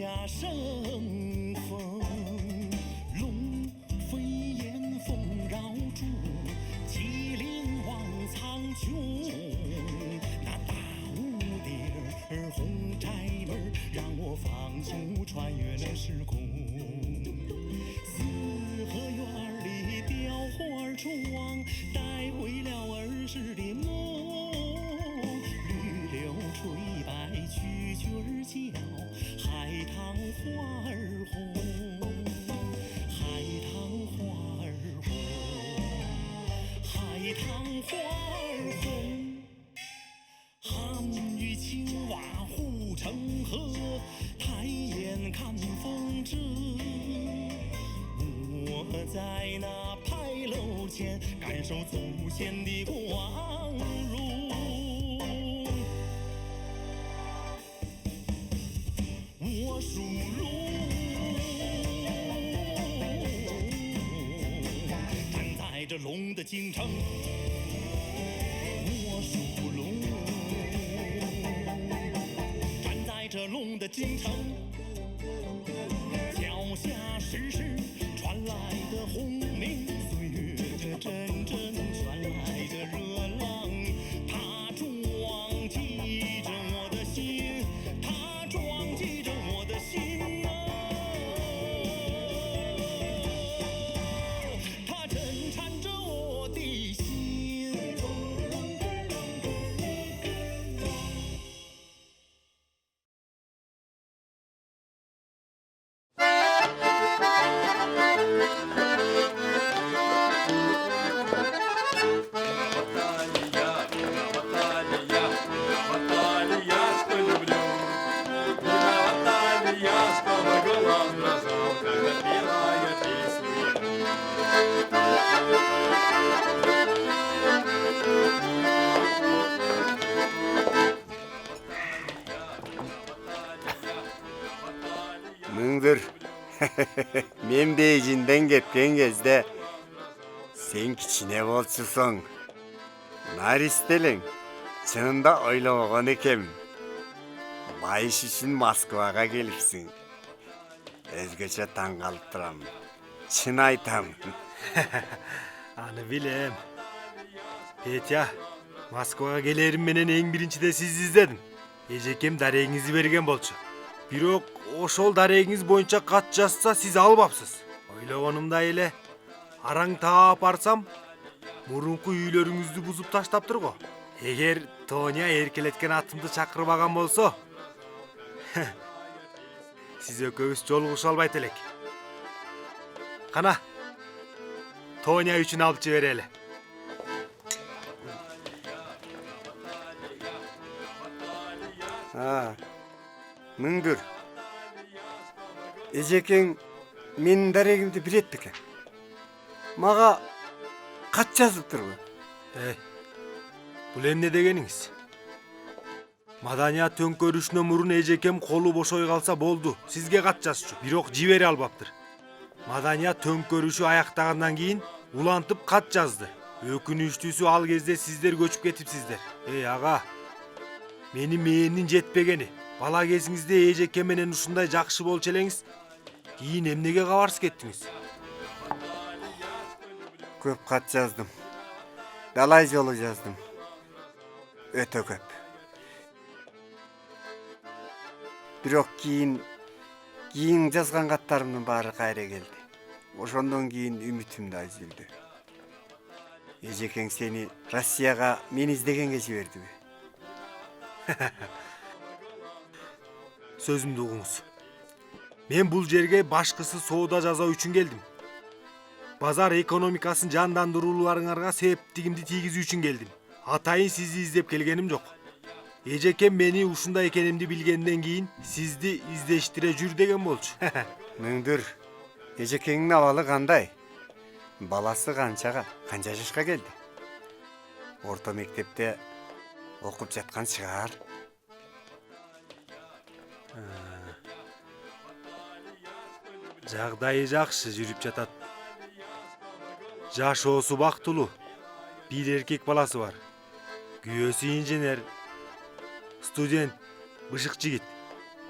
家生风，龙飞燕凤绕柱，麒麟望苍穹。那大蝴蝶儿红柴门，让我放逐穿越了时空。四合院里雕花窗，带回了儿时的梦。绿柳垂白蛐蛐儿叫，海棠花儿红，海棠花儿红，海棠花儿红。汉与青蛙护城河，抬眼看风致。我在那牌楼前，感受祖先的光荣。我属龙，站在这龙的京城。我属龙，站在这龙的京城。脚下时时传来的轰鸣，岁月的阵阵传来的热浪，它撞击着我的心，它撞击着我的心啊，它震颤着我的心。Mıngdır. Men Beyjin'den ketken kezde sen kichine bolçusun. Naristeleň çynында oylogon ekem. Bayış üçün Moskvaga gelipsiň. Özgeçe taň kalyp turam. Çyn aytam. Anı bilem. Petya, Moskvaga gelerim menen eň birinçide siz izledim. Ejekem daregiňizi bergen bolçu. Birok oşol daregiňiz boýunça kat жазса siz albapsız. Oylogonumda ele araň taap barsam murunku üýlörüňizdi buzup taştapdyr go. Eger Tonya erkeletken atımды çakırbagan bolso, siz ököbüz joluguşa albayt elek. Kana, Tonya üçün alıp jibereli. Ha. Mıngdır. Ejekeň menin daregimdi bilet beken. Maga kat жазыптырбы? Bul emne degeniňiz? Madaniyat tönkörüşüne murun ejekem kolu boşoy kalsa boldu. Sizge kat жазчу. Birok jiberi albaptır. Madaniyat tönkörüşü ayaktagandan keyin ulantıp kat жазды. Ökünüçtüsü al кезде sizler göçüp ketipsizler. Ey aga, menin mээндин жетпегени. Bala keziňizde ejekem menen ушундай жакшы bolчu eleňiz. Keyin emnege kabarsız kettiňiz? Köp kat жаздым. Dalay jolu жаздым. Öte köp. Birok keyin жазган каттарымдын baary kayra geldi. Oşondan keyin ümitim da üzüldü. Ejekeň seni Rossiyaga men izdegenge jiberdibi? Sözümdü uğunuz. Men bul jerge başkысы соода жасоо үчүн келдим. Bazar ekonomikaсын жандандырууларыңарга септигимди тийгизүү үчүн келдим. Атайын сизди издеп келгеним жок. Эжекем мени ушундай экенимди билгенден кийин сизди издештире жүр деген болчу. Mıngdır. Ejekeňiň abaly kандай? Balası kança жашка келди? Orta mektepte okup жаткан чыгар. Жагдайы жакшы жүрүп жатат. Жашоосу бактылуу. Bir erkek balası var. Күйөөсү инженер, студент, бышык жигит.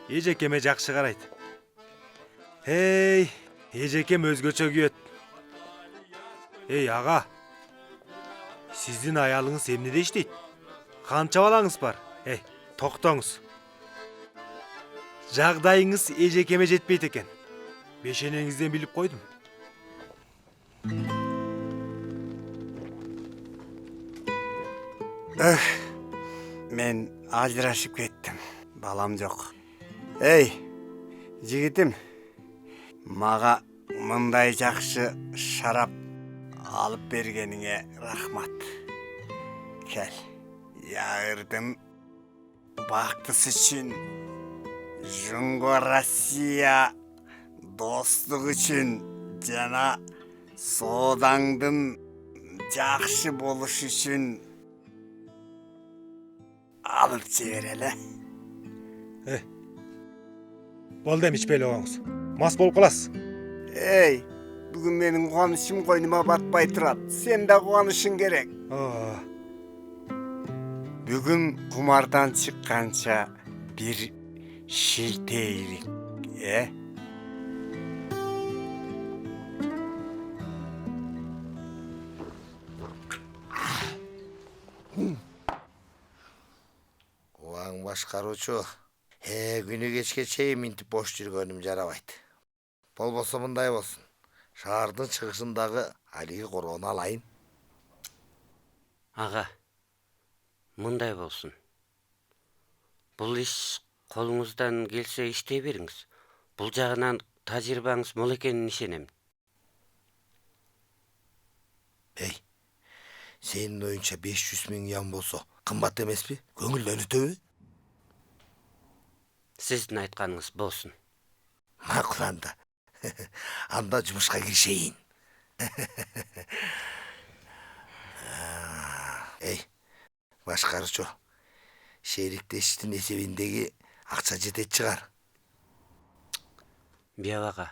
Эжекеме жакшы карайт. Hey, ежекем өзгөчө күйөт. Ey аға, сиздин аялыңыз эмнеде иштейт? Канча балаңыз бар? Ey, токтоңуз. Жагдайыңыз эжекеме жетпейт экен. Бешенеңизден билип койдум. Мен ажырашып кеттім. Балам жоқ. Ей, жігітім, маға мындай жақшы шарап алып бергеніңе рахмат. Кел, яғырдым бақтысы үшін, Жунго Россия достық үшін, жана содаңдың жақшы болуш үшін алып жіберелі. Болды эми ичпей эле коңуз. Мас болуп каласыз. Ей, бүгін менің қуанышым қойныма батпай тұрады. Сен де қуанышың керек. Бүгін құмардан шыққанша бір шілтейлік, Оң башкаруучу, күнү кечке чейин минтип бош жүргөнүм жарабайт. Болбосо мындай болсун. Шаардын чыгышындагы алиги короону алайын. Ага, мындай болсун. Бул иш колуңуздан келсе иштей бериңиз. Бул жагынан тажрыйбаңыз мол экенин ишенем. Сенин оюнча 500 000 ям болсо кымбат эмеспи? Көңүлдөн өтөбү? Сиздин айтканыңыз болсун. Макул анда. Анда жумушка киришейин. Башкарчу. Шериктештин эсебиндеги акча жетет чыгар. Биябага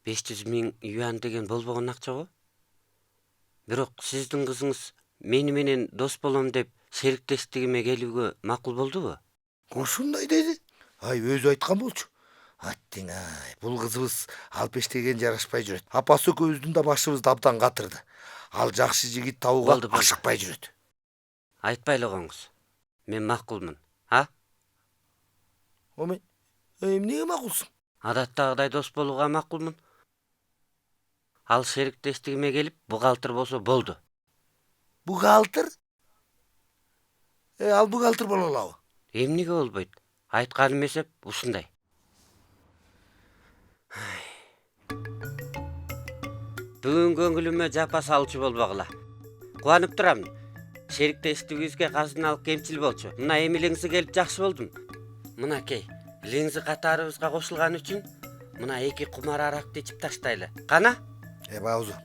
500 000 юан деген болбогон акча го. Бирок сиздин кызыңыз мени менен дос болом деп шериктештигиме келүүгө макул болдубу? Ушундай деди. Өзү айткан болчу. Аттиң бул кызыбыз Алпеш деген жарашпай жүрөт. Апасы экөөбүздүн да башыбызды абдан катырды. Ал жакшы жигит табууга ашыкпай жүрөт. Айтпай эле коңуз. Мен макулмун, а? Мен эмнеге макулсуң? Адаттагыдай дос болууга макулмун. Ал шериктештигиме келип, бухгалтер болсо болду. Бухгалтер? Ал бухгалтер боло алабы? Эмнеге болбойт? Айтканым эсеп ушундай. Бүгүн көңүлүмө жапа салчу болбогула. Кубанып турамын. Шериктештигибизге казыналык кемчил болчу. Мына эми лиңзи келип жакшы болдум. Мынакей, лиңзи катарыбызга кошулган үчүн мына 2 кумар аракты ичип таштайлы. Кана? Бауза.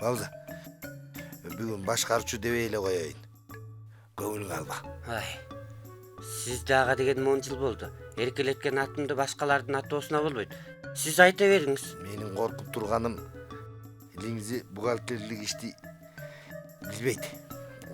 Бүгүн башкарчу дебей эле коеюн. Көңүлүң алба. Сизде ага деген монжул болду. Эркелеткен атымды башкалардын атоосуна болбойт. Сиз айта бериңиз. Менин коркуп турганым лиңзи бухгалтерлик ишти билбейт.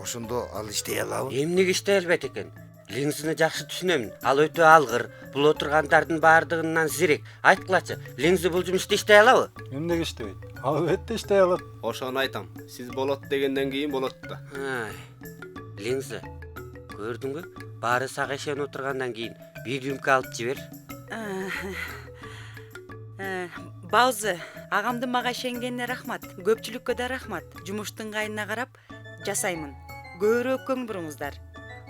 Ошондо ал иштей алабы? Эмнеге иштей албайт экен? Лиңзини жакшы түшүнөмүн. Ал өтө алгыр, бул отургандардын баардыгынан зирек. Айткылачы, лиңзи бул жумушту иштей алабы? Эмнеге иштебейт? Албетте иштей алат. Ошону айтам. Сиз болот дегенден кийин болот да. Лиңзи, көрдүңбү? Баары сага ишенип отургандан кийин бир рюмка алып жибер. Баузы, агамдын мага ишенгенине рахмат. Көпчүлүккө да рахмат. Жумуштун ыңгайына карап жасаймын. Көбүрөөк көң буруңуздар.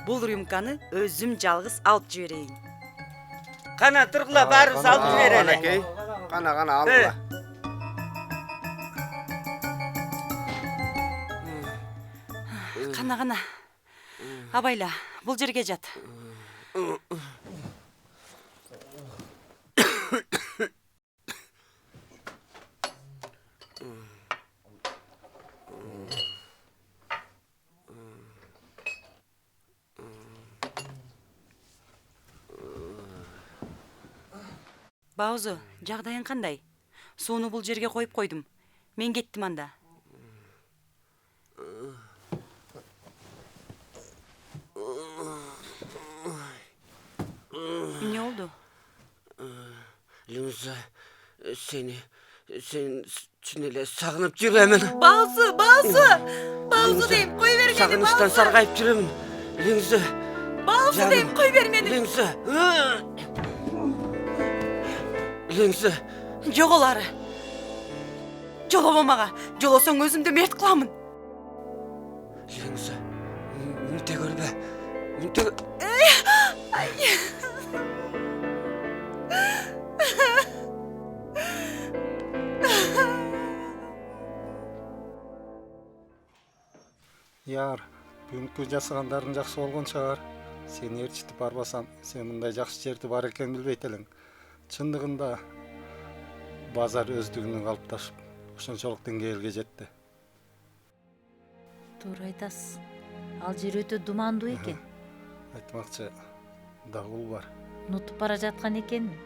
Бул рюмканы өзүм жалгыз алып жиберейин. Кана тургула, баарыбыз алып жиберели. Анакей, кана алгыла. Кана. Абайла, бул жерге жат. Баузу, жагдайың кандай? Сууну бул жерге коюп койдум. Мен кеттим анда. Эмне болду? Лиңзи Seni çün ele sağınıp жүремін. Balzu deyim, koy vermedi Sağınıştan sargayıp жүремін. Лиңзі. Balzu deyim, koy vermedi. Лиңзі. Лиңзі. Жоголары. Жолома мага. Жолосоң өзүмдү мерт кыламын. Лиңзі. Мүнте көрбе. Мүнте көр... Яр, бүгүнкү жасагандарың жакшы болгон чыгар. Сени ээрчитип барбасам, сен мындай жакшы жерди бар экенин билбейт элең. Чындыгында базар өздүгүнөн калыпташып, ошончолук деңгээлге жетти. Туура айтасыз. Ал жер өтө думандуу экен. Айтмакчы, дагыл бар. Унутуп бара жаткан экенмин.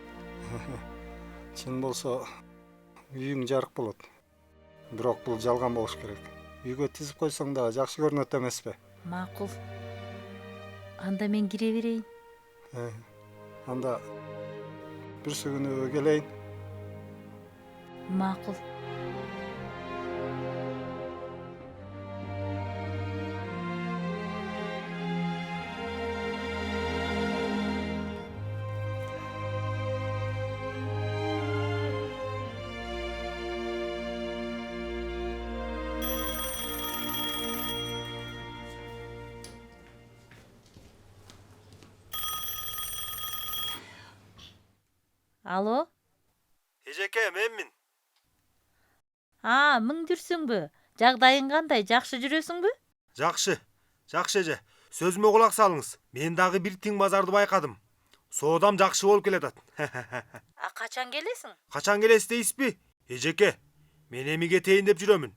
Чын болсо, үйүң жарык болот. Бирок бул жалган болуш керек. Үйгө тизип койсоң да жакшы көрүнөт эмеспи? Макул. Анда мен кире берейин. Анда бүрсү күнү келейин. Макул. Алло? Эжеке, менмин. Миңдүрсүңбү? Жагдайың кандай? Жакшы жүрөсүңбү? Жакшы эже. Сөзүмө кулак салыңыз. Мен дагы бир тиң базарды байкадым. Соодам жакшы болуп келатат. Качан келесиң? Качан келесиз дейсизби? Эжеке, мен эми кетейин деп жүрөмүн.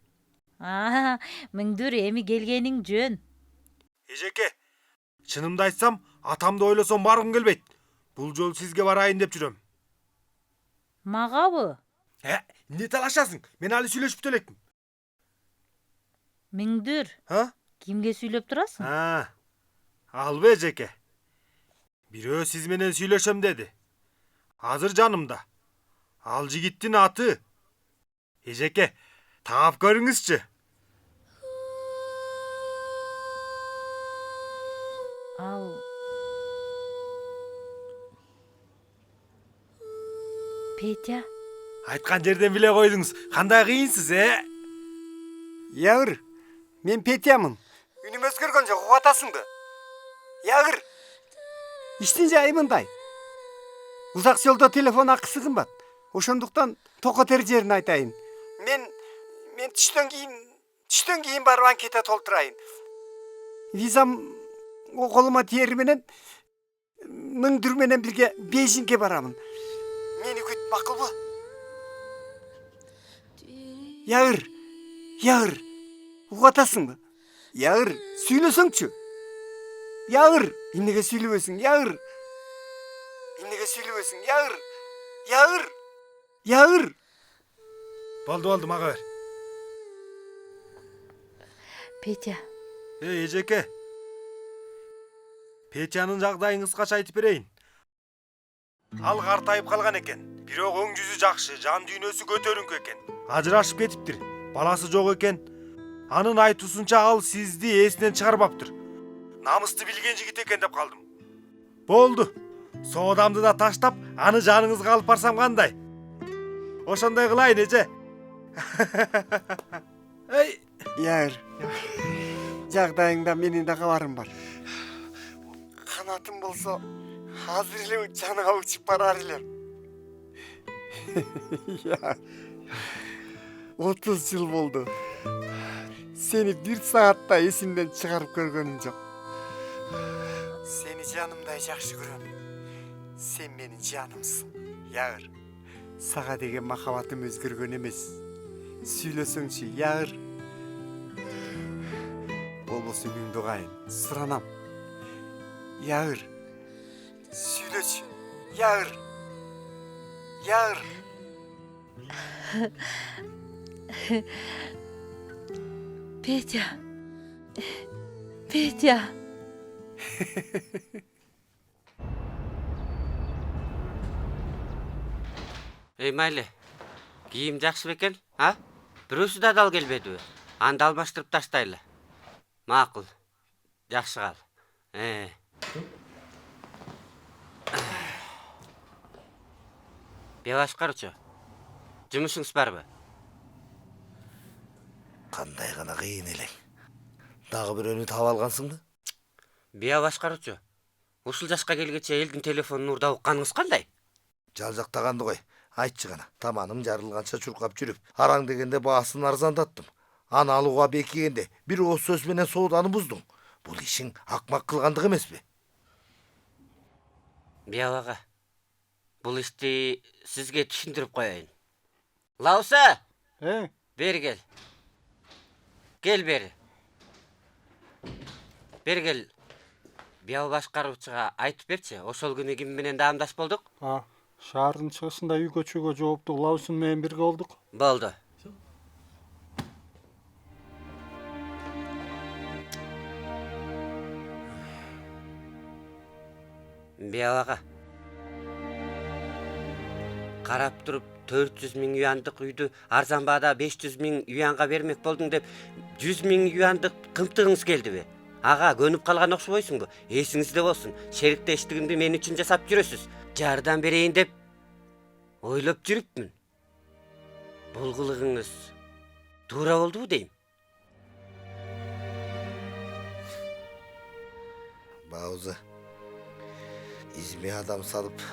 Миңдүр, эми келгениң жөн. Эжеке, чынымды айтсам, атамды ойлосом баргым келбейт. Бул жолу сизге барайын деп жүрөм. Магабы? Эмне талашасың? Мен али сүйлөшүп элекмин. Миңдүр, кимге сүйлөп турасың? Албы эжеке. Бирөө сиз менен сүйлөшөм деди. Азыр жанымда. Ал жигиттин аты. Эжеке, таап көрүңүзчү. Ал... Петя? Айткан жерден биле койдуңуз. Кандай кыйынсыз, Ягыр, мен Петямын. Үнүм өзгөргөн жок, угуп атасыңбы? Ягыр, иштин жайы мындай. Узак жолдо телефон акысы кымбат. Ошондуктан токотер жерин айтайын. Мен түштөн кийин барып анкета толтурайын. Визам колума тиери менен Миңдүр менен бирге Бейжиңге барамын. Мени күт, макулбу? Ягыр, угуп атасыңбы? Ягыр, сүйлөсөңчү. Ягыр, эмнеге сүйлөбөсүң? Ягыр. Эмнеге сүйлөбөсүң? Ягыр. Болду, мага бер. Петя. Эжеке. Петянын жагдайын кыскача айтып берейин. Ал картайып калган экен. Бирок өң жүзү жакшы, жан дүйнөсү көтөрүңкү экен. Ажырашып кетиптир. Баласы жок экен. Анын айтуусунча ал сизди эсинен чыгарбаптыр. Намысты билген жигит экен деп калдым. Болду. Соодамды да таштап, аны жаныңызга алып барсам кандай? Ошондой кылайын, эже. Ягыр. Жагдайыңда менин да кабарым бар. Канатым болсо, азыр эле жаныңа учуп барар элем. 30 жыл болду. Сени 1 саатта эсимден чыгарып көргөнүм жок. Сени жанымдай жакшы көрөм. Сен менин жанымсың. Ягыр. Сага деген махабатым өзгөргөн эмес. Сүйлөсөңчү, Ягыр. Болбосо күндү кайын, суранам. Ягыр. Сүйлөчү, Ягыр. Петя. Эй, майле, Кийим жакшы бекен, а? Бирөөсү да дал келбедиби? Анда алмаштырып таштайлы. Макул. Жакшы кал. Бия башкарчу. Жумушуңуз барбы? Кандай гана кыйын элең. Дагы бирөөнү таап алгансыңбы? Бия башкарчу. Ушул жашка келгече элдин телефонун урдап укканыңыз кандай? Жалжактаганды кой. Айтчы гана. Таманым жарылганча чуркап жүрүп, араң дегенде баасын арзандаттым. Аны алууга бекигенде бир ооз сөз менен сооданы буздуң. Бул ишиң акмак кылгандык эмеспи? Бия ага. Бул ишти сизге түшүндүрүп коеюн. Лауса! Бери кел. Кел бери. Бери кел. Бия башкаруучуга айтып берчи, ошол күнү ким менен даамдаш болдук? Шаардын чыгышында үй көчүүгө жооптуу Лаусын менен бирге болдук. Болду. Бия ага. Карап туруп 400 000 юандык үйдү арзан баада 500 000 юанга бермек болдуң деп 100 000 юандык кымтыгыңыз келдиби? Ага, көнүп калган окшобойсуңбу? Эсиңизде болсун. Шериктештигимди мен үчүн жасап жүрөсүз. Жардам берейин деп ойлоп жүрүпмүн. Бул кылыгыңыз туура болдубу дейм? Баузы. Изме адам салып,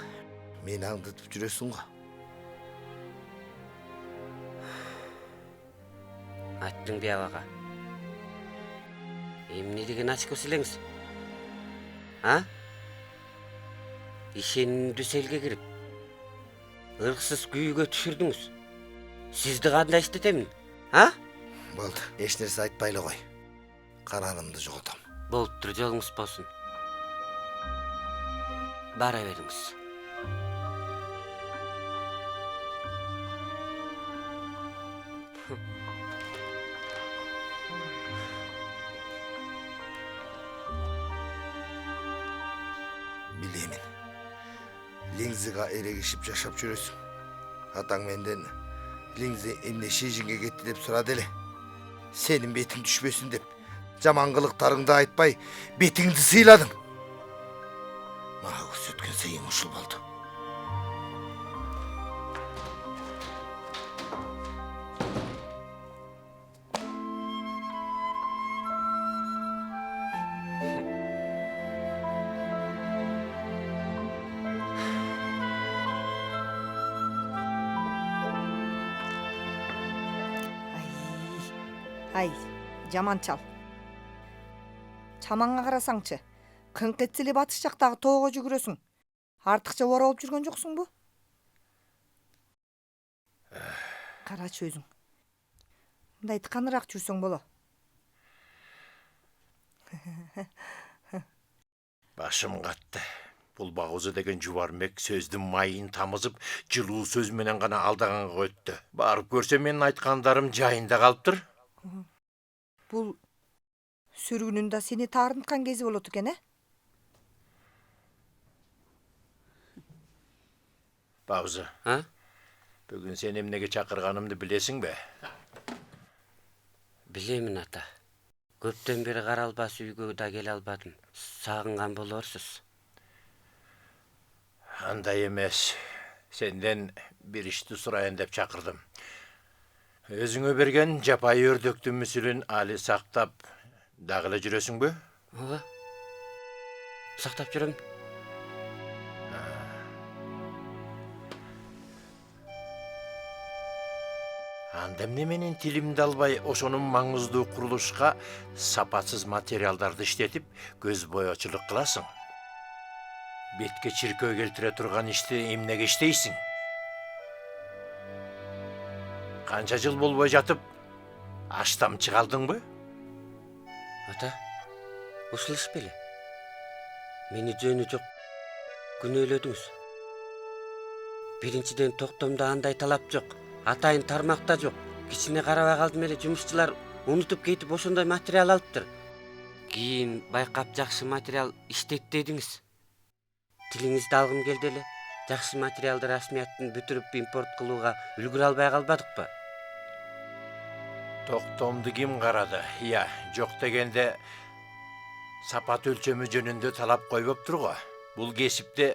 мени аңдытып жүрөсүң го. Айттың Бия ага. Эмне деген ачкы силеңиз? А? Ишенимдүү селге кирип, ырксыз күйүүгө түшүрдүңүз. Сизди кандай иштетемин? А? Болду, эч нерсе айтпайлы кой. Каранымды жоготом. Болуптур, жолуңуз болсун. Бара бериңиз. Билемин. Лиңзига эрегишип жашап жүрөсүң. Атаң менден Лиңзи эмне Шижинге кетти деп сурады эле. Сенин бетиң түшпөсүн деп, жаман кылыктарыңды айтпай, бетиңди сыйладың. Мага көрсөткөн сыйың ушул болду. Ай, жаман чал. Чамаңа карасаңчы, кыңкетсиле батыш жактагы тоого жүгүрөсүң. Артыкча ора болуп жүргөн жоксуңбу? Карачы өзүң. Мындай тыканыраак жүрсөң боло. Башым катты. Бул Багоза деген жубармек сөздүн майын тамызып, жылуу сөз менен гана алдаганга өттү. Барып көрсө менин айткандарым жайында калыптыр. Бул сүргүнүн да сени таарынткан кези болот экен, Багоза. Бүгүн сен эмнеге чакырганымды билесиңби? Билемин ата. Көптөн бери каралбас үйгө да келе албадым. Сагынган болорсуз. Андай эмес. Сенден бир ишти сурайын деп чакырдым. Өзүңө берген жапайы өрдөктүн мүсүлүн али сактап дагы эле жүрөсүңбү? Ооба. Сактап жүрөм. Анда эмне менен тилимди албай ошонун маңыздуу курулушка сапатсыз материалдарды иштетип, көз боечулук кыласың? Бетке чиркөө келтире турган ишти эмнеге иштейсиң? Канча жыл болбой жатып, аштам чыгалдыңбы? Ата, ушул иш беле? Мени жөнү жок күнөөлөдүңүз. Биринчиден токтомдо андай талап жок. Атайын тармакта жок. Кичине карабай калдым эле, жумушчулар унутуп кетип ошондой материал алыптыр. Кийин байкап жакшы материал иштет дедиңиз. Тилиңизди алгым келди эле. жакшы материалды расмияттын бүтүрүп импорт кылууга үлгүрө албай калбадыкпы? Токтомду ким карады? Иә, жок дегенде сапат өлчөмү жөнүндө талап койбоптур го. Бул кесипти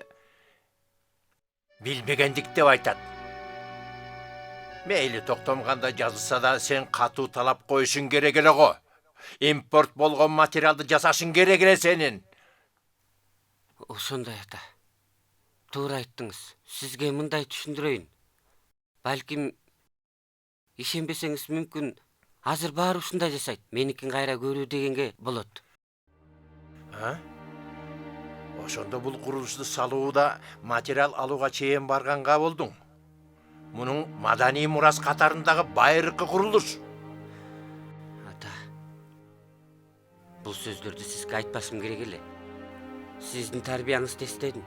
билбегендик деп айтат. Мейли токтом кандай жазылса да сен катуу талап коюшуң керек эле го. Импорт болгон материалды жасашың керек эле сенин. Ошондой ата. Туура айттыңыз. Сизге мындай түшүндүрөйүн. Балким ишенбесеңиз мүмкүн азыр баары ушундай жасайт. Меникин кайра көрүү дегенге болот. Ошондо бул курулушту салууда материал алууга чейин барганга болдуң. Мунун маданий мурас катарындагы байыркы курулуш. Ата. Бул сөздөрдү сизге айтпашым керек эле. Сиздин тарбияңызды эстедим.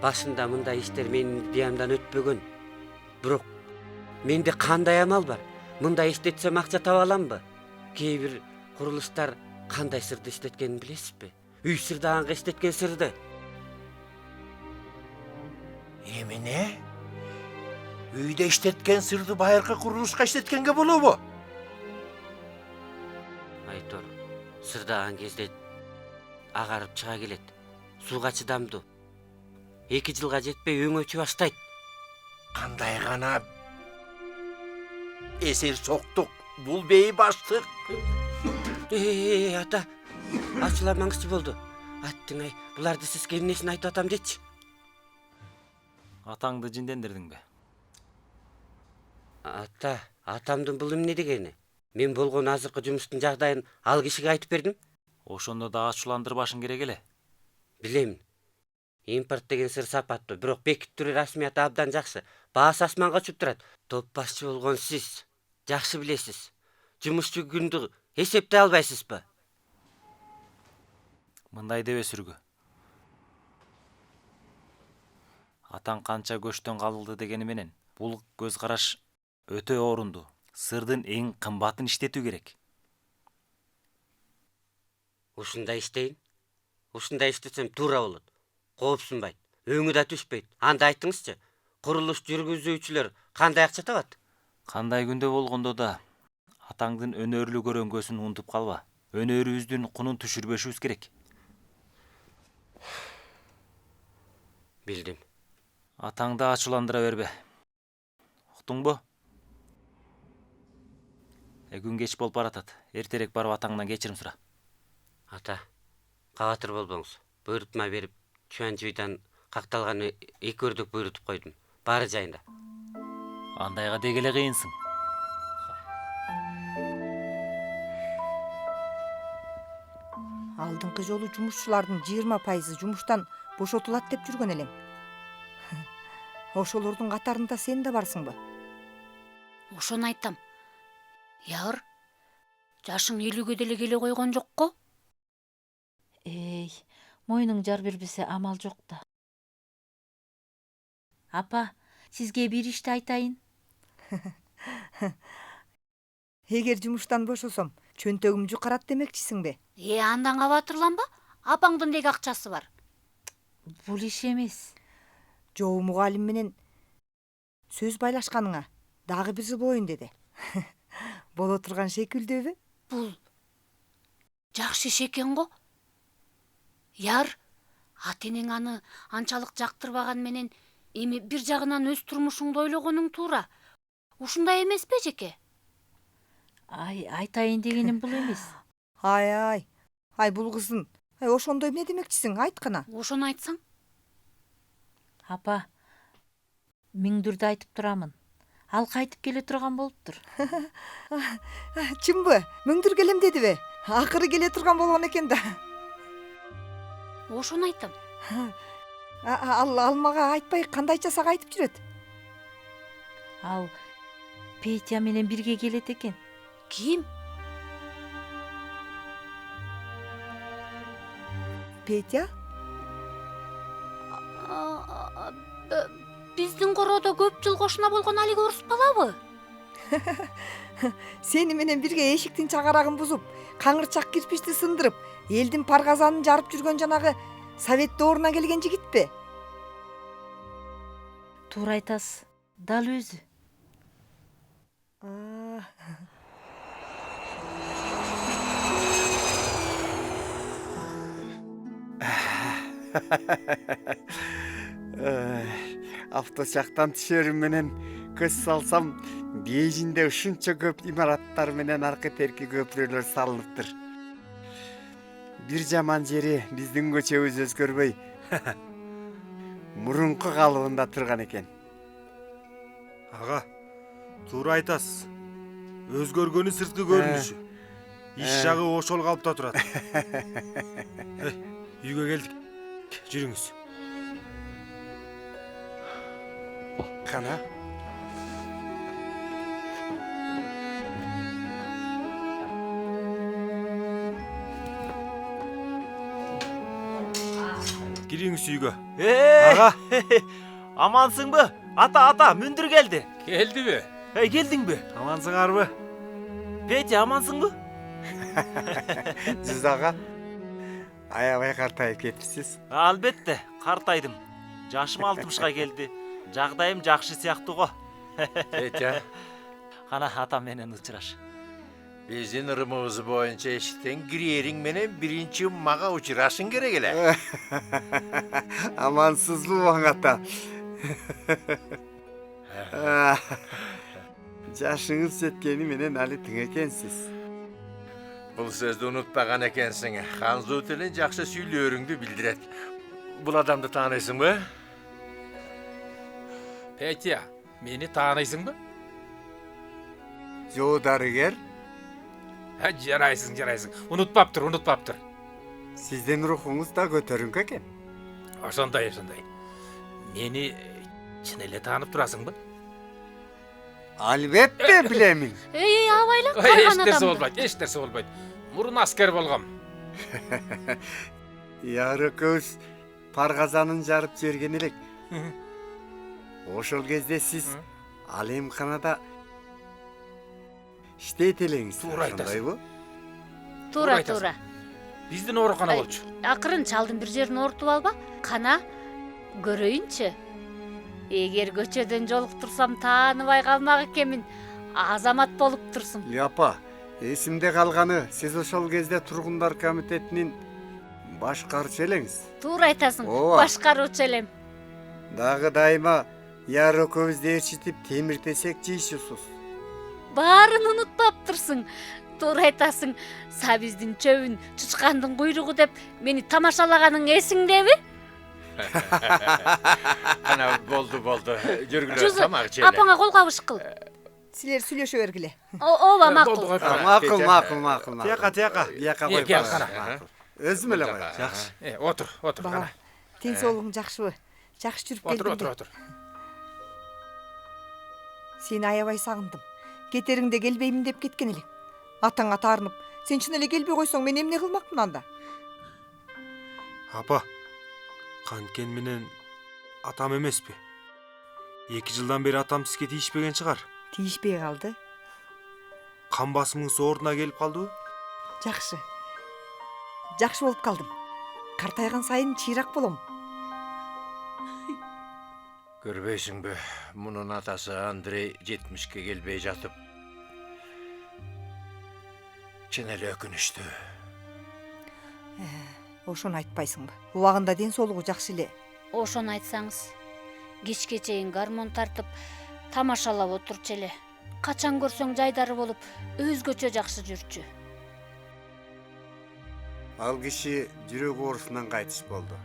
Башында мындай иштер менин идеямдан өтпөгөн. Бирок менде кандай амал бар? Мындай иштетсем акча таба аламбы? Кээ бир курулуштар кандай сырды иштеткенин билесизби? Үй сырдаганга иштеткен сырды. Эмне? Үйдө иштеткен сырды байыркы курулушка иштеткенге болобу? Айтор, сырдаган кезде агарып чыга келет. Сууга чыдамдуу. 2 жылга жетпей өңөчү баштайт. Кандай гана эсер соктук, бул бей баштык. Ата, ачыламаңызчы болду. Аттың ай, буларды сизге эмнесин айтып атам дечи. Атаңды жиндендирдиңби? Ата, атамдын бул эмне дегени? Мен болгон азыркы жумуштун жагдайын ал кишиге айтып бердим. Ошондо да ачууландырбашың керек эле. Билем. Импорт деген сыр сапаттуу, бирок бекиттүү расмияты абдан жакшы. Баасы асманга учуп турат. Топ башчы болгон сиз жакшы билесиз. Жумушчу күндү эсептей албайсызбы? Мындай дебе сүргү. Атаң канча көчтөн калды дегени менен бул көз караш өтө орунду. Сырдын эң кымбатын иштетүү керек. Ушундай иштейин. Ушундай иштесем туура болот. Коопсунбайт, өңү да түшпөйт. Анда айтыңызчы, курулуш жүргүзүүчүлөр кандай акча табат? Кандай күндө болгондо да атаңдын өнөрлүү көрөңгөсүн унутуп калба. Өнөрүбүздүн кунун түшүрбөшүбүз керек. Билдим. Атаңды ачууландыра бербе. Уктуңбу? Күн кеч болуп баратат. Эртерээк барып атаңдан кечирим сура. Ата, кабатыр болбоңуз. Буйрутма берип, чуан жуйдан какталган 2 өрдөк буйрутуп койдум. Баары жайында. Андайга дегеле кыйынсың. Алдыңкы жолу жумушчулардын 20% жумуштан бошотулат деп жүргөн элең. Ошолордун катарында сен да барсыңбы? Ошону айтам. Яр, жашың 50-ге деле келе койгон жокко? Мойнуң жар бербесе амал жок да. Апа, сизге бир ишти айтайын. Эгер жумуштан бошосом, чөнтөгүм жукарат демекчисиңби? Андан кабатырланба. Апаңдын деги акчасы бар. Бул иш эмес. Жоо мугалим менен сөз байлашканыңа дагы бир жыл боюн деди. Боло турган шекилдүүбү? Бул жакшы иш экен го. Яр, атенең аны анчалык жактырбаган менен эми бир жагынан өз турмушуңду ойлогонуң туура. Ушундай эмеспи, жеке? Айтайын дегеним бул эмес. Ай, бул кыздын. Ошондой эмне демекчисиң? Айткана. Ошону айтсаң? Апа, миңдүрдү айтып турамын. Ал кайтып келе турган болуптур. Чынбы? Миңдүр келем дедиби? Акыры келе турган болгон экен да. Ошону айтам. Ал мага айтпай кандайчасак айтып жүрөт. Ал Петя менен бирге келет экен. Ким? Петя? Биздин короодо көп жыл кошуна болгон алиги орус балабы? Сени менен бирге эшиктин чагарагын бузуп, каңырчак кирпичти сындырып, элдин паргазанын жарып жүргөн жанагы совет доорунан келген жигитпи? Туура айтасыз. Дал өзү. Автошактан түшөрүм менен көз салсам, Бейжинде ушунча көп имараттар менен аркы-терки көпүрөлөр салыныптыр. Бир жаман жери биздин көчөбүз өзгөрбөй мурунку калыбында турган экен. Ага, туура айтасыз. Өзгөргөнү сырткы көрүнүшү. Иш жагы ошол калыпта турат. Үйгө келдик. Жүрүңүз. Кана? Кириңиз үйгө. Ага. Амансыңбы? Ата, мүндүр келди. Келдиби? Келдиңби? Амансыңарбы? Петя, амансыңбы? Жүз ага. Аябай картайып кетипсиз. Албетте, картайдым. Жашым 60га келди. Жагдайым жакшы сыяктуу го. Петя, Кана атам менен учураш. биздин ырымыбыз боюнча эшиктен кирериң менен биринчи мага учурашың керек эле. Амансызбы Ваң ата? Жашыңыз жеткени менен али тың экенсиз. Бул сөздү унутпаган экенсиң. Ханзу тилин жакшы сүйлөөрүңдү билдирет. Бул адамды тааныйсыңбы? Петя, мени тааныйсыңбы? Жоо дарыгер, Жарайсың. Унутпаптыр. сиздин рухуңуз да көтөрүңкү экен. Ошондой. Мени чын эле таанып турасыңбы? Албетте билемин. Абайла калган адамды. Эч нерсе болбойт. Мурун аскер болгом. Яр экөөбүз паргазанын жарып жиберген элек. Ошол кезде сиз ал эмканада иштейт элеңиз. Туура айтасың. Ошондойбу? Туура. Биздин оорукана болчу. Акырын чалдын бир жерин оорутуп алба. Кана көрөйүнчү. Эгер көчөдөн жолуктурсам тааныбай калмак экенмин. Азамат болуп турсун. Апа, эсимде калганы сиз ошол кезде тургундар комитетинин башкарчу элеңиз. Туура айтасың. Ооба. Башкаруучу элем. Дагы дайыма яр экөөбүздү ээрчитип темир-тесек жийишүүсүз. Баарын унутпаптырсың. Туура айтасың. Сабиздин чөбүн, чучкандын куйругу деп мени тамашалаганың эсиңдеби? Ана болду. Жүргүлө Жузу, тамак жейле. апаңа кол кабыш кыл. Силер сүйлөшө бергиле. Ооба, макул. Макул. Тияка. Бияка кой. Өзүм эле кой. Жакшы. Отур. Бала, тең соолугуң жакшыбы? Жакшы жүрүп келдиңби? Отур. Сени аябай сагындым. Кетериңде келбеймин деп кеткен элең. Атаңа таарынып, сен чын эле келбей койсоң мен эмне кылмакмын анда? Апа, канткен менен атам эмеспи? 2 жылдан бери атам сизге тийишпеген чыгар. Тийишпей калды. Кан басымыңыз ордуна келип калдыбы? Жакшы. Жакшы болуп калдым. Картайган сайын чыйрак болом. Көрбөйсүңбү? Мунун атасы Андрей 70ке келбей жатып. Чын эле өкүнүштүү. Ошону айтпайсыңбы? Убагында ден соолугу жакшы эле. Ошону айтсаңыз. Кечке чейин гармон тартып, тамашалап отурчу эле. Качан көрсөң жайдары болуп, өзгөчө жакшы жүрчү. Ал киши жүрөк оорусунан кайтыш болду.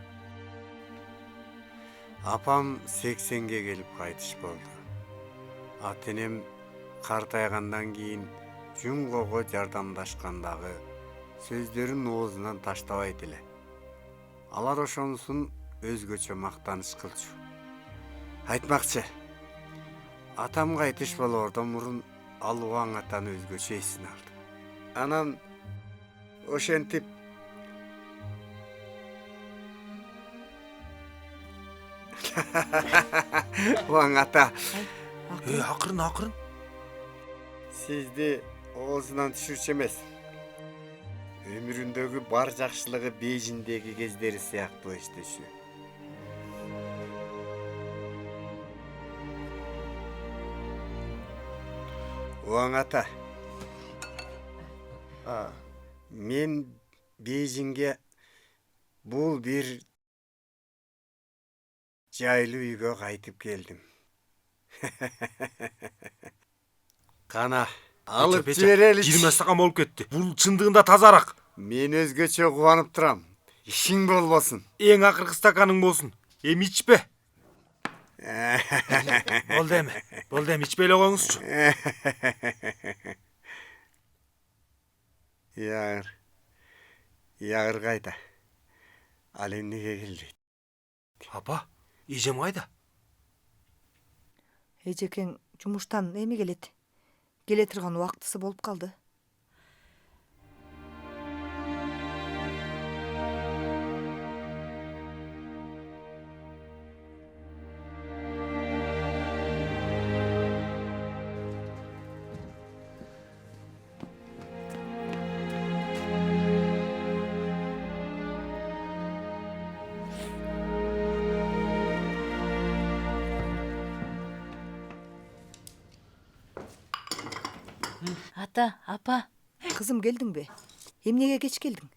Апам 80ге келип кайтыш болду. Ата-энем картайгандан кийин Жунгого жардамдашкандагы сөздөрүн оозунан таштабайт эле. Алар ошонусун өзгөчө мактаныш кылчу. Айтмакчы, атам кайтыш болоордон мурун ал Ваң атаны өзгөчө эсине алды. Анан ошентип Ваң ата, Акырын. сизди оозунан түшүрчү эмес. Өмүрүндөгү бар жакшылыгы Бейжиндеги кездери сыяктуу иштешүү. Оң ата. Мен Бейжіңге бұл бір жайлы үйге қайтып келдім. Қана, алып жіберелі. 20 стакан болып кетті. Бұл шындығында тазарақ. Мен өзгөчө қуанып тұрам. Ішің болбосын. Ең ақырғы стаканың болсын. Ем içпе. Болды эми içпейле коюңузчу. Ягыр қайда? Ал эмнеге келди? Апа, эжем қайда? Эжекең жумуштан эми келет. Келе турган убактысы болуп калды. Ата, апа. Кызым, келдиң бе? Эмнеге кеч келдиң?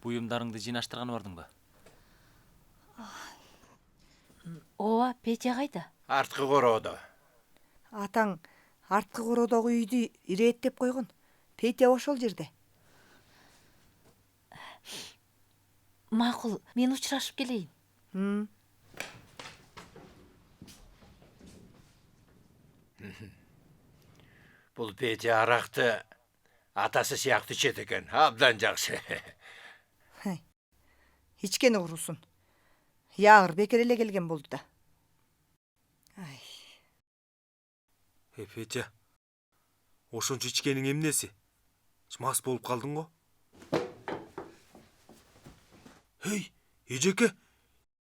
Буюмдарыңды жыйнаштырганы бардың ба? Ооба, Петя кайда? Арткы короодо. Атаң арткы короодогу үйдү ирээттеп койгон. Петя ошол жерде. Макул, мен учурашып келейин. Бул Петя аракты атасы сыяктуу ичет экен. Абдан жакшы. Ичкени курусун. Ягыр бекер эле келген болду да. Петя, ошончо ичкениң эмнеси? Мас болуп калдың го? Эй, эжеке,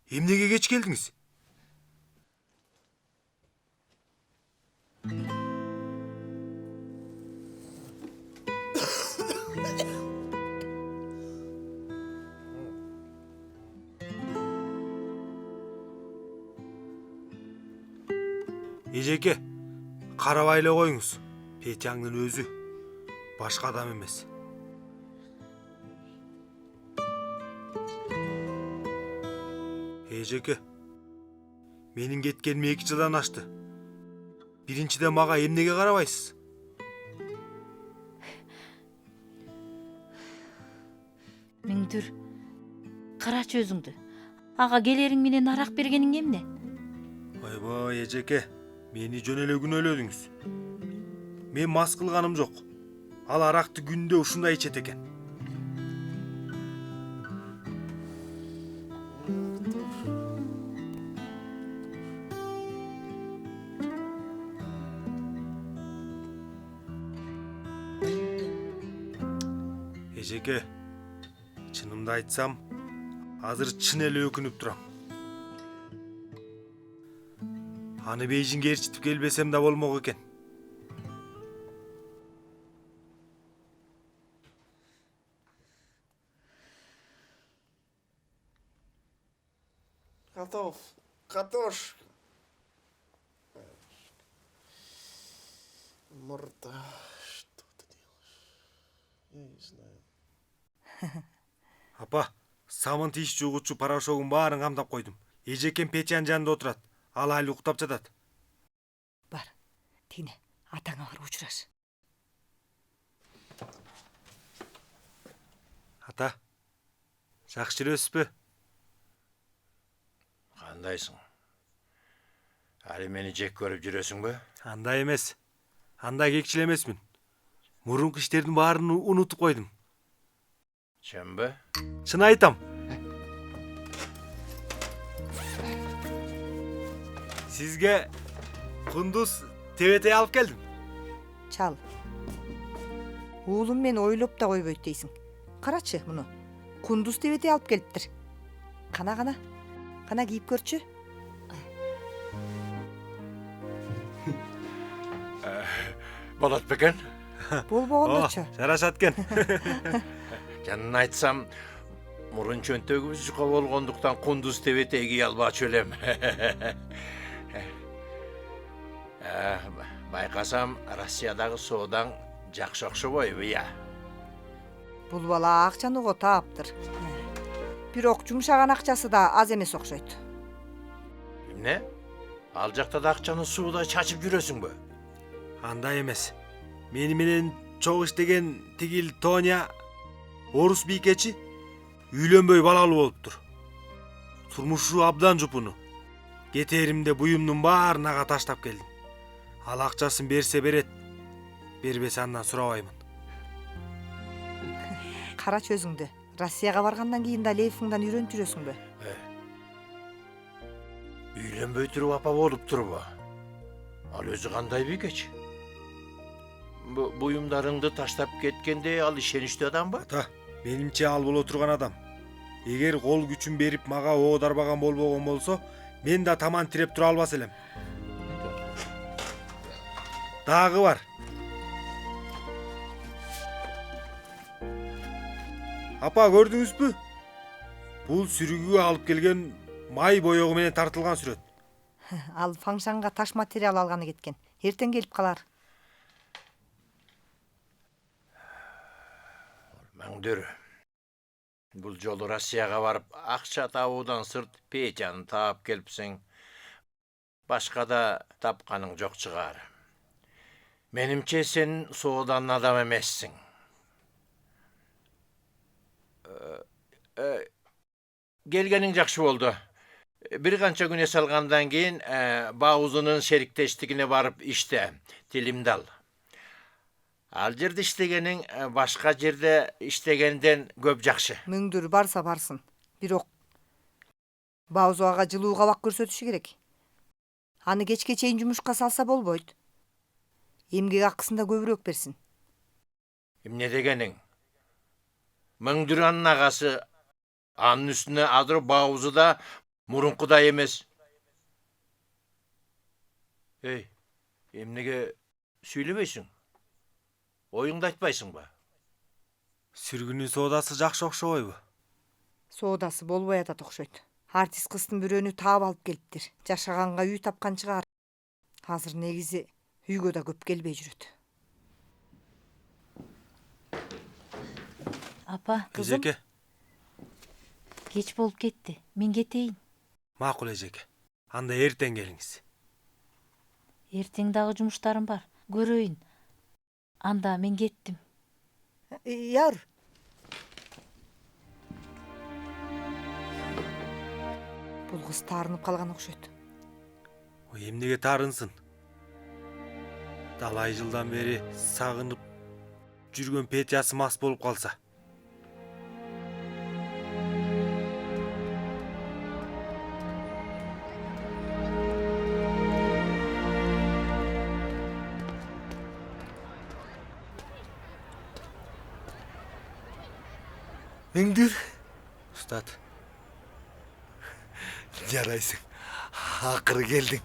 эмнеге кеч келдиңиз? Эжеке, карабай эле коюңуз. Петяңдын өзү башка адам эмес. Эжеке, менин кеткеним 2 жылдан ашты. Биринчиден мага эмнеге карабайсыз? Миңдүр, карачы өзүңдү. Ага келериң менен арак бергениң эмне? Ойбой, эжеке, мени жөн эле күнөөлөдүңүз. Мен мас кылганым жок. Ал аракты күндө ушундай ичет экен. Эжеке, чынымды айтсам, азыр чын эле өкүнүп турам. Аны Бейжиңге ээрчитип келбесем да болмок экен. Готов. Катош. Марта, что ты делаешь? Я не знаю. Апа, самын тийиш жугучу порошогун баарын камдап койдум. Эжекем Петянын жанында отурат. Ал али уктап жатат. Бар, тигине атаңа барып учураш. Ата, жакшы жүрөсүзбү? Кандайсың? Али мени жек көрүп жүрөсүңбү? Андай эмес. Андай кекчил эмесмин. Мурунку иштердин баарын унутуп койдум. Чынбы? Чын айтам. Сизге кундуз тебете алып келдим. Чал. Уулум мен ойлоп да койбойт дейсиң. Карачы муну. Кундуз тебете алып келиптир. Кана кийип көрчү. Болот бекен? Болбогондочу. Жарашат экен. Жанын айтсам, мурун чөнтөгүбүз жука болгондуктан кундуз тебете кий албачу элем. Байқасам, Россиядағы соодаң жақсы окшобойбу, я? Бул бала акчаны го тааптыр. Бирок жумшаган акчасы да аз эмес окшойт. Эмне? Ал жакта да акчаны сууда чачып жүрөсүңбү? Андай эмес. Мени менен чогуу иштеген тигил Тоня орус бийкечи үйлөнбөй балалуу болуптур. Турмушу абдан жупуну. Кетеримде буюмдун баарын ага таштап келдим. Ал акчасын берсе берет, бербесе андан сурабаймын. Карачы өзүңдү. Россияга баргандан кийин да Лейфиңдан үйрөнүп жүрөсүңбү? Үйлөнбөй туруп апа болуп турбу? Ал өзү кандай бийкечи? Буюмдарыңды таштап кеткенде ал ишеничтүү адамбы? Ата, менимче ал боло турган адам. Эгер кол күчүн берип мага оодарбаган болбогон болсо, мен да таман тиреп тура албас элем. Дагы бар. Апа, көрдүңүзбү? Бул сүрүгүгө алып келген май боёгу менен тартылган сүрөт. Ал Фаңшанга таш материал алганы кеткен. Эртең келип калар. Маңдөр, бул жолу Россияга барып, акча табуудан сырт Петяны таап келипсиң. Башка да тапканың жок чыгар. Менимче сен соодан адам эмессиң. Келгениң жакшы болду. Бир канча күн эс алгандан кийин Баузунун шериктештигине барып иште, тилимди ал. Ал жерде иштегениң башка жерде иштегенден көп жакшы. Мөңдүр барса барсын. Бирок Баузу ага жылуу кабак көрсөтүшү керек. Аны кечке чейин жумушка салса болбойт. Эмгек акысын да көбүрөөк берсин. Эмне дегениң? Мөңдүранын агасы, анын үстүнө адыр Баузу да мурункудай эмес. Эй, эмнеге сүйлөбөйсүң? Оюңду айтпайсыңбы? Сүргүнүн соодасы жакшы окшобойбу? Соодасы болбой атат окшойт. Артист кыздын бирөөнү таап алып келиптир. Жашаганга үй тапкан чыгар. Азыр негизи үйгө да көп келбей жүрөт. Апа, кызым. Эжеке. Кеч болуп кетти. Мен кетейин. Макул эжеке. Анда эртең келиңиз. Эртең дагы жумуштарым бар. Көрөйүн. Анда мен кеттим. Яр. Бул кыз таарынып калган окшойт. Эмнеге таарынсын? Талай жылдан бери сагынып жүргөн Петясы мас болуп калса. Мөңдүр, Устат, жарайсың. Акыры келдиң.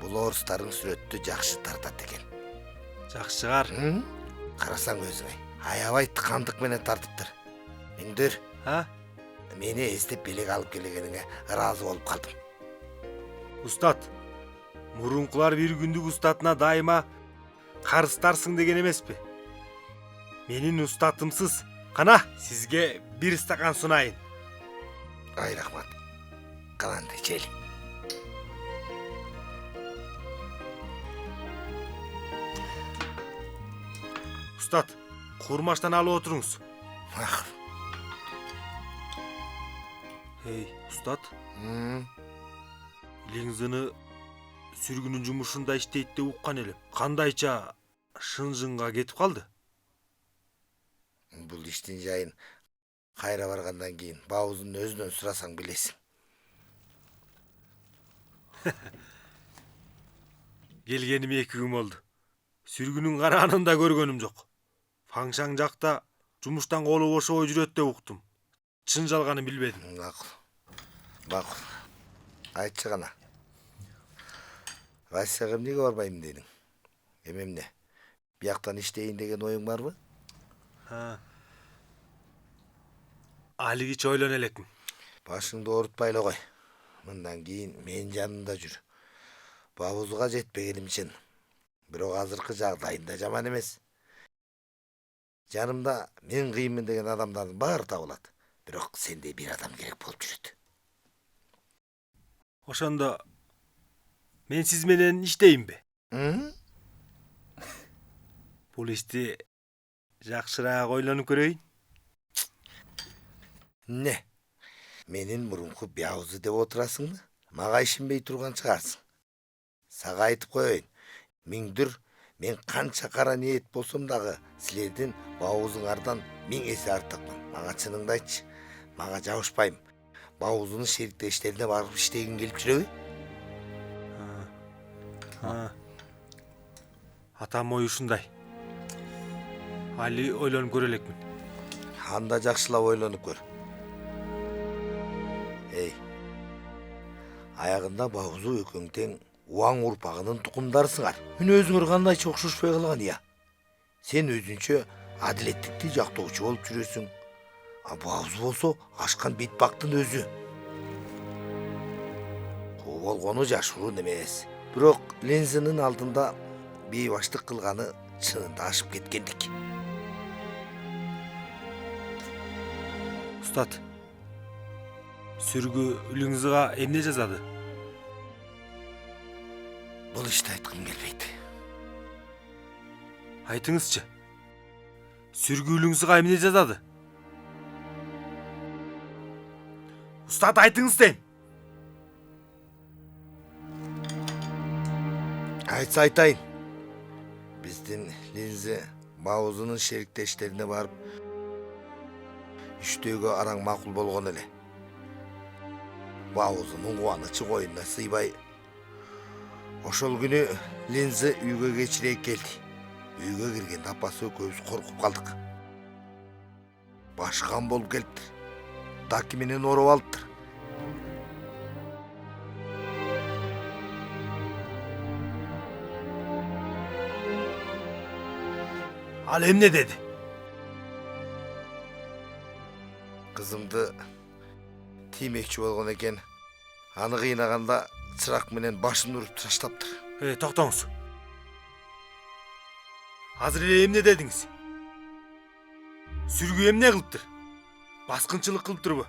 Бул орустардын сүрөттү жакшы тартат экен. жакшы чыгар. Карасаң өзүңө. Аябай кандык менен тартыптыр. Мөңдүр, мени эстеп белек алып келгениңе ыраазы болуп калдым. Устат, мурункулар бир күндүк устатына дайыма карыстарсың деген эмеспи? Менин устатымсыз. Кана, сизге бир стакан сунайын. Ай, рахмат. Канандай чели. Устат, курмаштан алып отуруңуз. Эй, устат. Линзыны сүргүнүн жумушунда иштейт деп уккан элем. Кандайча Шынжынга кетип калды? Бул иштин жайын кайра баргандан кийин Баузун өзүнөн сурасаң билесиң. Келгениме 2 күн болду. Сүргүнүн караанын да көргөнүм жок. Фаңшаң жакта жумуштан колу бошобой жүрөт деп уктум. Чын жалганын билбедим. Макул. Айтчы гана. Россияга эмнеге барбайм дедің? Эмемне? Бияктан иштейин деген оюң барбы? Алигич ойлон элекмин. Башыңды оорутпай эле кой. Мындан кийин менин жанымда жүр. Бабузга жетпегенимчен. Бирок азыркы жагдайым да жаман эмес. Жанымда мен кыйынмын деген адамдардын баары табылат. Бирок сендей бир адам керек болуп жүрөт. Ошондо мен сиз менен иштейинби? Бул ишти жакшыраак ойлонуп көрөйүн. Не? Менин мурунку бяузы деп отурасыңбы? Мага ишенбей турган чыгарсың. Сага айтып коеюн. Миңдүр мен канча кара ниет болсом дагы силердин бабузуңардан 1000 эсе артыкмын. Мага чыныңды айтчы. Мага жабышпайм. Бабузунун шериктештерине барып иштегим келип жүрөбү? Атам ой ушундай. Али ойлонуп көрө элекмин. Анда жакшылап ойлонуп көр. Эй, аягында бабузу экөөң тең уаң урпагынын тукумдарысыңар. Мен өзүңөр кандайча окшошпой калган я. Сен өзүнчө адилеттикти жактоочу болуп жүрөсүң. А бабуз болсо ашкан битбактын өзү. Куу болгону жашыруун эмес. Бирок Линзинин алдында бейбаштык кылганы чынында ашып кеткендик. Устат, сүргү Линзига эмне жазады? Бул ишти айткым келбейт. Айтыңызчы. Сүргү Линзига эмне жазады? Устат, айтыңыз дейм. Айтса айтайын. Биздин Линзи бабузунун шериктештерине барып иштөөгө араң макул болгон эле. Бабузунун кубанычы коюна сыйбай. Ошол күнү Линзи үйгө кечирээк келди. Үйгө киргенде апасы экөөбүз коркуп калдык. Башкан болуп келиптир. Даки менен ороп алыптыр. Ал эмне деди? Кызымды тиймекчи болгон экен. Аны кыйнаганда чырак менен башын уруп таштаптыр. Токтоңуз. Азыр эле эмне дедиңиз? Сүргү эмне кылыптыр? Баскынчылык кылыптырбы?